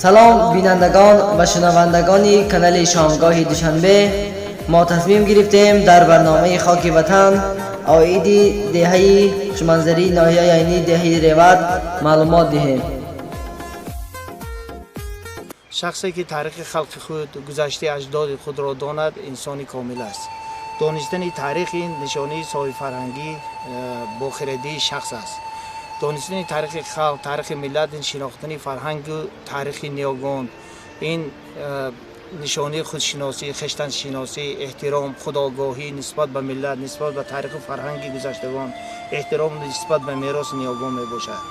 سلام بینندگان و شنوندگان کانال شامگاه دوشنبه. ما تصمیم گرفتیم در برنامه خاک وطن عاید دهه شمنزری ناحیه یعنی دهه ریوت معلومات دهیم. شخصی که تاریخ خلق خود گذشته اجداد خود را داند انسانی کامل است. دانستن تاریخ این نشانه صاحب فرهنگی با خردی شخص است. دانستن تاریخ خلق، تاریخ ملت، شناختن فرهنگ و تاریخ نیاگان، این نشانه خودشناسی، خویشتن شناسی، احترام، خودآگاهی نسبت به ملت، نسبت به تاریخ و فرهنگ گذشتگان، احترام نسبت به میراث نیاگان می باشد.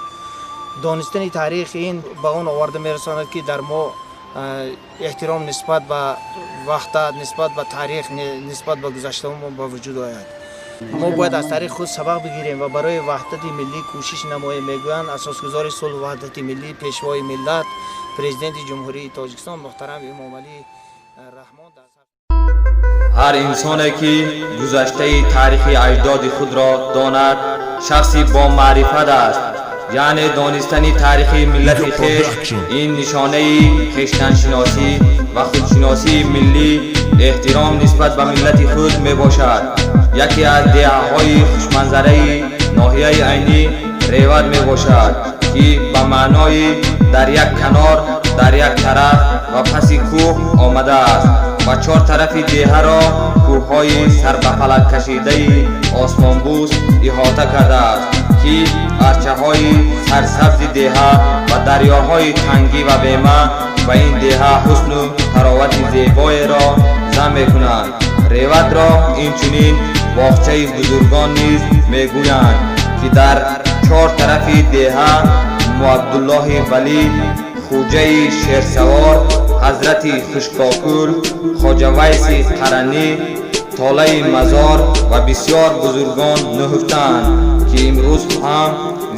دانستن تاریخ این به آن آورده می رساند که در ما احترام نسبت به وحدت، نسبت به تاریخ، نسبت به گذشتگان به وجود آید. ما باید از تاریخ خود سبق بگیریم و برای وحدت ملی کوشش نماییم. میگویند اساسگزار صلح و وحدت ملی پیشوای ملت پرزیدنت جمهوری تاجیکستان محترم امام علی رحمان. هر انسانی که گذشته تاریخی اجداد خود را داند شخصی با معرفت است. یعنی دانستن تاریخ ملت خویش این نشانه خویشتن شناسی و خودشناسی ملی، احترام نسبت به ملت خود می باشد. یکی از دهه‌های خوشمنظره ناحیه عینی ریوت می باشد که به معنای در یک کنار، در یک طرف و پسی کوه آمده است و چهار طرف دهه را کوه‌های سر به فلک کشیده آسمانبوس احاطه کرده است که ارچه‌های سرسبز دهه و دریاهای تنگی و بیمه و این دهه حسن و تراوت زیبایی را جمع می‌کنند. ریوت را اینچنین باغچه بزرگان نیز میگویند که در چهار طرف دهه عبدالله ولی، خوجه شیرسوار، حضرت خوشکاکول، خواجه ویس قرنی، تاله مزار و بسیار بزرگان نهفتند که امروز هم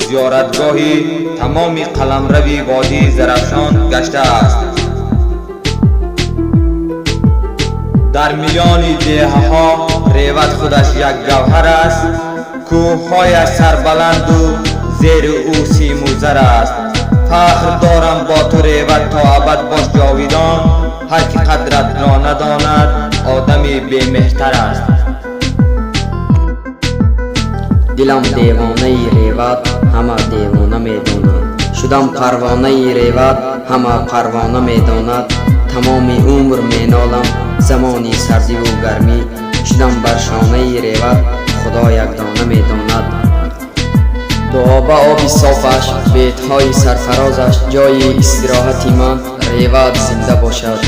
زیارتگاهی تمام قلمروی وادی زرافشان گشته است. در میان دهه ها ریوت خودش یک گوهر است. کوه‌هایش سربلند و زیر او سیم و زر است. فخر دارم با تو ریوت تا ابد باش جاویدان. هر که قدرت را نداند آدمی بی‌مهتر است. دلم دیوانه ریوت همه دیوانه میداند. شدم پروانه ریوت همه پروانه میداند. تمام عمر مینالم زمانی سردی و گرمی. شدم بر شانه ریوت خدا یک دانه میداند. دعا به آب صافش، بیتهای سرفرازش، جای استراحتی من ریوت زنده باشد.